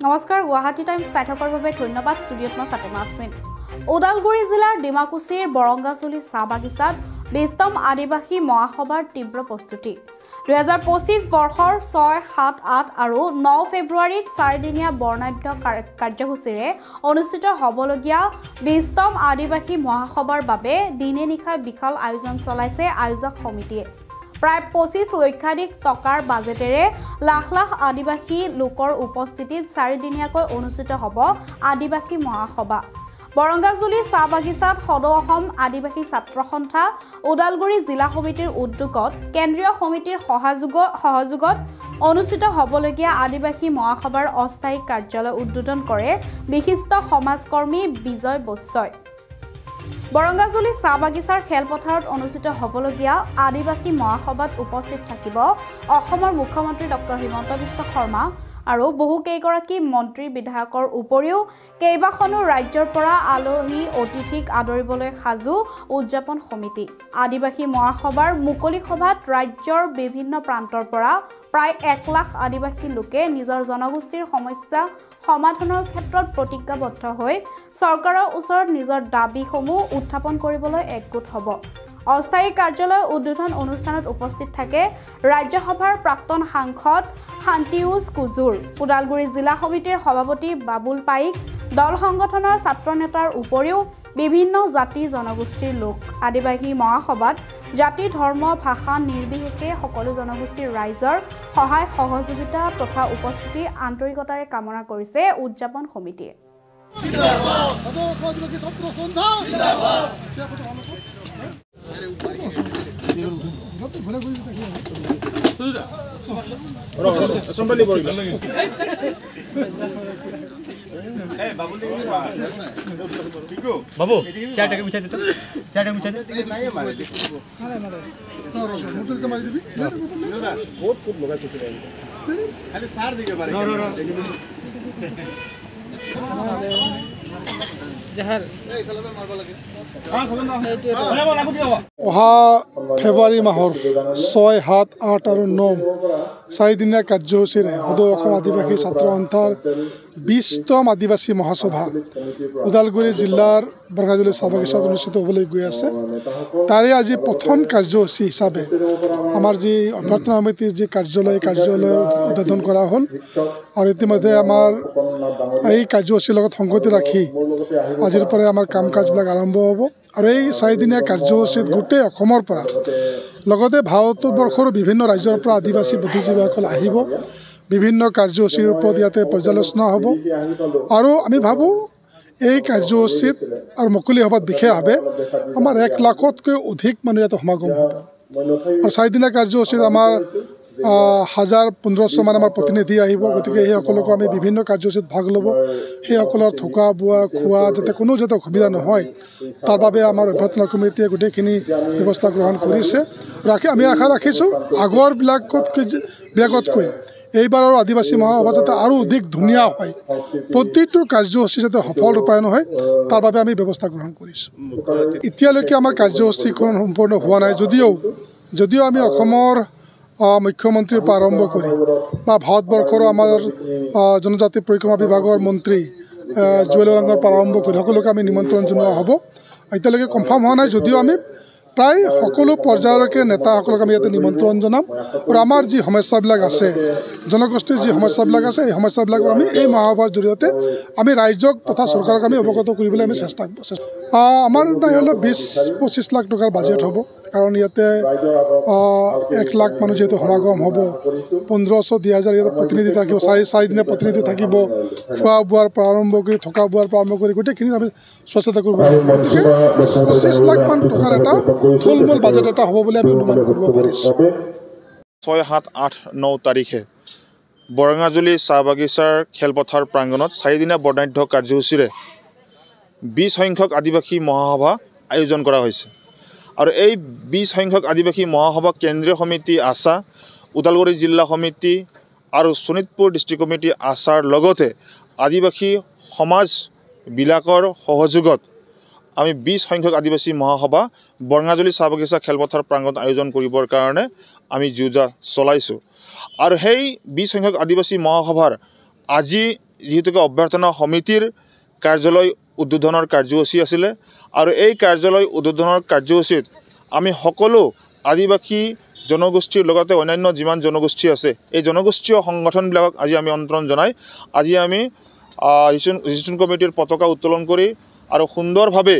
নমস্কাৰ গুৱাহাটী টাইমছ চাই থকাৰ বাবে ধন্যবাদ ষ্টুডিঅ'ত মই ফাতেমা আসমিন ওদালগুৰি জিলাৰ ডিমাকুছিৰ বৰংগাজুলি চাহ বাগিচাত ২০তম আদিবাসী মহাসভাৰ তীব্ৰ প্ৰস্তুতি ২০২৫ বৰ্ষৰ ৬, ৭, ৮ আৰু ৯ ফেব্ৰুৱাৰীত ৪দিনীয়া বৰ্ণাঢ্য কাৰ্যসূচীৰে অনুষ্ঠিত হ'বলগীয়া ২০তম আদিবাসী মহাসভাৰ বাবে দিনে নিশাই বিশাল আয়োজন চলাইছে আয়োজক সমিতিয়ে প্ৰায় ২৫ লক্ষাধিক টকাৰ বাজেটেৰে লাখ লাখ আদিবাসী লোকৰ উপস্থিতিত ৪দিনীয়াকৈ অনুষ্ঠিত হ'ব আদিবাসী মহাসভা বৰংগাজুলি চাহ বাগিচাত সদৌ অসম আদিবাসী ছাত্ৰ সন্থা ওদালগুৰি জিলা সমিতিৰ উদ্যোগত কেন্দ্ৰীয় সমিতিৰ সহযোগত অনুষ্ঠিত হ'বলগীয়া আদিবাসী মহাসভাৰ অস্থায়ী কাৰ্যালয় উদ্বোধন কৰে বিশিষ্ট সমাজকৰ্মী বিজয় বৈশ্যই বৰংগাজুলি চাহ বাগিচাৰ খেলপথাৰত অনুষ্ঠিত হ'বলগীয়া আদিবাসী মহাসভাত উপস্থিত থাকিব অসমৰ মুখ্যমন্ত্ৰী ডক্টৰ হিমন্ত বিশ্ব শৰ্মা আৰু বহু কেইগৰাকী মন্ত্ৰী বিধায়কৰ উপৰিও কেইবাখনো ৰাজ্যৰ পৰা আলহী অতিথিক আদৰিবলৈ সাজু উদযাপন সমিতি আদিবাসী মহাসভাৰ মুকলি সভাত ৰাজ্যৰ বিভিন্ন প্ৰান্তৰ পৰা প্ৰায় ১ লাখ আদিবাসী লোকে নিজৰ জনগোষ্ঠীৰ সমস্যা সমাধানৰ ক্ষেত্ৰত প্ৰতিজ্ঞাবদ্ধ হৈ চৰকাৰৰ ওচৰত নিজৰ দাবীসমূহ উত্থাপন কৰিবলৈ একগোট হ'ব অস্থায়ী কাৰ্যালয় উদ্বোধন অনুষ্ঠানত উপস্থিত থাকে ৰাজ্যসভাৰ প্ৰাক্তন সাংসদ শান্তিউজ কুজুৰ ওদালগুৰি জিলা সমিতিৰ সভাপতি বাবুল পাইক দল সংগঠনৰ ছাত্ৰ নেতাৰ উপৰিও বিভিন্ন জাতি জনগোষ্ঠীৰ লোক আদিবাসী মহাসভাত জাতি ধৰ্ম ভাষা নিৰ্বিশেষে সকলো জনগোষ্ঠীৰ ৰাইজৰ সহায় সহযোগিতা তথা উপস্থিতি আন্তৰিকতাৰে কামনা কৰিছে উদযাপন সমিতিয়ে बाबू चार टका बिछा दे तो चार टका बिछा दे बहुत लगा चुके हैं खाली सार दिखे बारे जहर অহা ফেব্ৰুৱাৰী মাহৰ ৬, ৭, ৮ আৰু ৯ চাৰিদিনীয়া কাৰ্যসূচীৰে সদৌ অসম আদিবাসী ছাত্ৰ সন্থাৰ ২০তম আদিবাসী মহাসভা ওদালগুৰি জিলাৰ বৰংগাজুলি চাহ বাগিচাত অনুষ্ঠিত হ'বলৈ গৈ আছে তাৰে আজি প্ৰথম কাৰ্যসূচী হিচাপে আমাৰ যি অভ্যৰ্থনা সমিতিৰ যি কাৰ্যালয় উদ্বোধন কৰা হ'ল আৰু ইতিমধ্যে আমাৰ এই কাৰ্যসূচীৰ লগত সংগতি ৰাখি আজিৰ পৰাই আমাৰ কাম কাজবিলাক আৰম্ভ হ'ব আৰু এই চাৰিদিনীয়া কাৰ্যসূচীত গোটেই অসমৰ পৰা লগতে ভাৰতবৰ্ষৰ বিভিন্ন ৰাজ্যৰ পৰা আদিবাসী বুদ্ধিজীৱীসকল আহিব বিভিন্ন কাৰ্যসূচীৰ ওপৰত ইয়াতে পৰ্যালোচনা হ'ব আৰু আমি ভাবোঁ এই কাৰ্যসূচীত আৰু মুকলি সভাত বিশেষভাৱে আমাৰ ১ লাখতকৈ অধিক মানুহ ইয়াতে সমাগম হ'ব আৰু চাৰিদিনীয়া কাৰ্যসূচীত আমাৰ ১,০০০-১৫০০ মান আমাৰ প্ৰতিনিধি আহিব গতিকে সেইসকলকো আমি বিভিন্ন কাৰ্যসূচীত ভাগ ল'ব সেইসকলৰ থকা বোৱা খোৱা যাতে কোনো অসুবিধা নহয় তাৰ বাবে আমাৰ অভ্যৰ্থনা কমিটিয়ে গোটেইখিনি ব্যৱস্থা গ্ৰহণ কৰিছে আমি আশা ৰাখিছোঁ আগৰবিলাকতকৈ এইবাৰৰ আদিবাসী মহাসভা যাতে আৰু অধিক ধুনীয়া হয় প্ৰতিটো কাৰ্যসূচী যাতে সফল ৰূপায়ণ হয় তাৰ বাবে আমি ব্যৱস্থা গ্ৰহণ কৰিছোঁ এতিয়ালৈকে আমাৰ কাৰ্যসূচীখন সম্পূৰ্ণ হোৱা নাই যদিও আমি অসমৰ মুখ্যমন্ত্ৰীৰ পৰা আৰম্ভ কৰি বা ভাৰতবৰ্ষৰ আমাৰ জনজাতি পৰিক্ৰমা বিভাগৰ মন্ত্ৰী জুৱেল ওৰাঙৰ পৰা আৰম্ভ কৰি সকলোকে আমি নিমন্ত্ৰণ জনোৱা হ'ব এতিয়ালৈকে কনফাৰ্ম হোৱা নাই যদিও আমি প্ৰায় সকলো পৰ্যায়লৈকে নেতাসকলক আমি ইয়াতে নিমন্ত্ৰণ জনাম আৰু আমাৰ যি সমস্যাবিলাক আছে জনগোষ্ঠীৰ যি সমস্যাবিলাক আছে এই সমস্যাবিলাকো আমি এই মহাসভাৰ জৰিয়তে আমি ৰাইজক তথা চৰকাৰক আমি অৱগত কৰিবলৈ আমি চেষ্টা আমাৰ নাই হ'লেও ২০-২৫ লাখ টকাৰ বাজেট হ'ব কাৰণ ইয়াতে ১ লাখ মানুহ যিহেতু সমাগম হ'ব ১৫০০-২০০০ ইয়াতে প্ৰতিনিধি থাকিব চাৰিদিনীয়া প্ৰতিনিধি থাকিব খোৱা বোৱাৰ পৰা আৰম্ভ কৰি থকা বোৱাৰ পৰা আৰম্ভ কৰি গোটেইখিনি আমি স্বচ্ছতা কৰিব লাগিব গতিকে ২৫ লাখ মান টকাৰ এটা থুলমূল বাজেট এটা হ'ব বুলি আমি অনুমান কৰিব পাৰিছোঁ ৬, ৭, ৮, ৯ তাৰিখে বৰঙাজুলি চাহ বাগিচাৰ খেলপথাৰ প্ৰাংগণত চাৰিদিনীয়া বৰ্ণাঢ্য কাৰ্যসূচীৰে ২০ সংখ্যক আদিবাসী মহাসভা আয়োজন কৰা হৈছে আৰু এই ২০ সংখ্যক আদিবাসী মহাসভা কেন্দ্ৰীয় সমিতি আছা ওদালগুৰি জিলা সমিতি আৰু শোণিতপুৰ ডিষ্ট্ৰিক্ট কমিটি আছাৰ লগতে আদিবাসী সমাজবিলাকৰ সহযোগত আমি ২০ সংখ্যক আদিবাসী মহাসভা বৰঙাজুলি চাহ বাগিচা খেলপথাৰ প্ৰাংগণত আয়োজন কৰিবৰ কাৰণে আমি যুঁজা চলাইছোঁ আৰু সেই ২০ সংখ্যক আদিবাসী মহাসভাৰ আজি যিহেতুকে অভ্যৰ্থনা সমিতিৰ কাৰ্যালয় উদ্বোধনৰ কাৰ্যসূচী আছিলে আৰু এই কাৰ্যালয় উদ্বোধনৰ কাৰ্যসূচীত আমি সকলো আদিবাসী জনগোষ্ঠীৰ লগতে অন্যান্য যিমান জনগোষ্ঠী আছে এই জনগোষ্ঠীয় সংগঠনবিলাকক আজি আমি আমন্ত্ৰণ জনাই আজি আমি ৰেজিষ্ট্ৰেশ্যন কমিটিৰ পতাকা উত্তোলন কৰি আৰু সুন্দৰভাৱে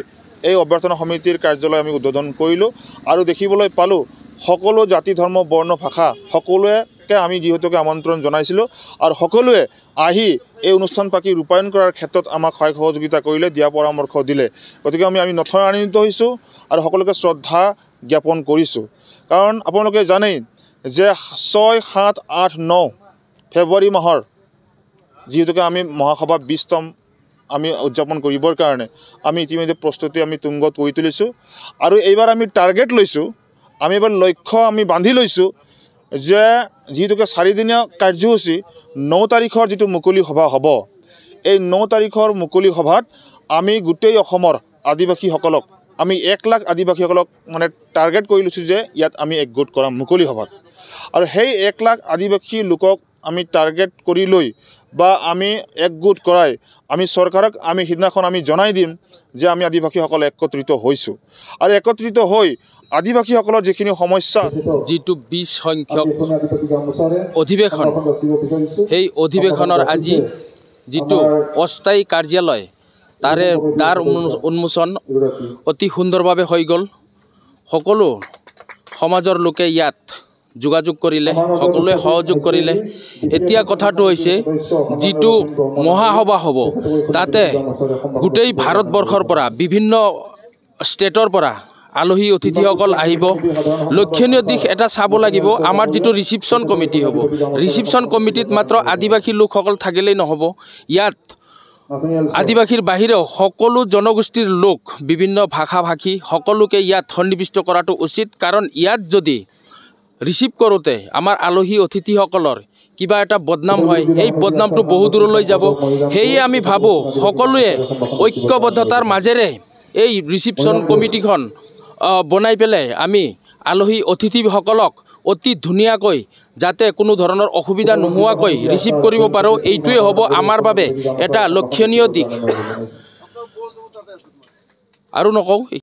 এই অভ্যৰ্থনা সমিতিৰ কাৰ্যালয় আমি উদ্বোধন কৰিলোঁ আৰু দেখিবলৈ পালোঁ সকলো জাতি ধৰ্ম বৰ্ণ ভাষা সকলোকে আমি যিহেতুকে আমন্ত্ৰণ জনাইছিলোঁ আৰু সকলোৱে আহি এই অনুষ্ঠান পাতি ৰূপায়ণ কৰাৰ ক্ষেত্ৰত আমাক সহায় সহযোগিতা কৰিলে দিয়া পৰামৰ্শ দিলে গতিকে আমি নথৈ আনন্দিত হৈছোঁ আৰু সকলোকে শ্ৰদ্ধা জ্ঞাপন কৰিছোঁ কাৰণ আপোনালোকে জানেই যে 6, 7, 8, 9 ফেব্ৰুৱাৰী মাহৰ যিহেতুকে আমি মহাসভা 20তম আমি উদযাপন কৰিবৰ কাৰণে আমি ইতিমধ্যে প্ৰস্তুতি আমি তুংগত কৰি তুলিছোঁ আৰু এইবাৰ আমি টাৰ্গেট লৈছোঁ আমি এবাৰ লক্ষ্য আমি বান্ধি লৈছোঁ যে যিহেতুকে 4 দিনীয়া কাৰ্যসূচী 9 তাৰিখৰ যিটো মুকলি সভা হ'ব এই 9 তাৰিখৰ মুকলি সভাত আমি গোটেই অসমৰ আদিবাসীসকলক আমি 1 লাখ আদিবাসীসকলক মানে টাৰ্গেট কৰি লৈছোঁ যে ইয়াত আমি একগোট কৰাম মুকলি সভাত আৰু সেই 1 লাখ আদিবাসী লোকক আমি টাৰ্গেট কৰি লৈ বা আমি একগোট কৰাই আমি চৰকাৰক আমি সিদিনাখন আমি জনাই দিম যে আমি আদিবাসীসকল একত্ৰিত হৈছোঁ আৰু একত্ৰিত হৈ আদিবাসীসকলৰ যিখিনি সমস্যা যিটো 20 সংখ্যক অধিৱেশন সেই অধিৱেশনৰ আজি যিটো অস্থায়ী কাৰ্যালয় তাৰে দ্বাৰ উন্মোচন অতি সুন্দৰভাৱে হৈ গ'ল সকলো সমাজৰ লোকে ইয়াত যোগাযোগ কৰিলে সকলোৱে সহযোগ কৰিলে এতিয়া কথাটো হৈছে যিটো মহাসভা হ'ব তাতে গোটেই ভাৰতবৰ্ষৰ পৰা বিভিন্ন ষ্টেটৰ পৰা আলহী অতিথিসকল আহিব লক্ষণীয় দিশ এটা চাব লাগিব আমাৰ যিটো ৰিচিপশ্যন কমিটি হ'ব ৰিচিপশ্যন কমিটিত মাত্ৰ আদিবাসী লোকসকল থাকিলেই নহ'ব ইয়াত আদিবাসীৰ বাহিৰেও সকলো জনগোষ্ঠীৰ লোক বিভিন্ন ভাষা ভাষী সকলোকে ইয়াত সন্নিৱিষ্ট কৰাটো উচিত কাৰণ ইয়াত যদি ৰিচিভ কৰোঁতে আমাৰ আলহী অতিথিসকলৰ কিবা এটা বদনাম হয় এই বদনামটো বহু দূৰলৈ যাব সেয়ে আমি ভাবোঁ সকলোৱে ঐক্যবদ্ধতাৰ মাজেৰে এই ৰিচিপশ্যন কমিটিখন বনাই পেলাই আমি আলহী অতিথিসকলক অতি ধুনীয়াকৈ যাতে কোনো ধৰণৰ অসুবিধা নোহোৱাকৈ ৰিচিভ কৰিব পাৰোঁ এইটোৱে হ'ব আমাৰ বাবে এটা লক্ষণীয় দিশ আৰু নকওঁ।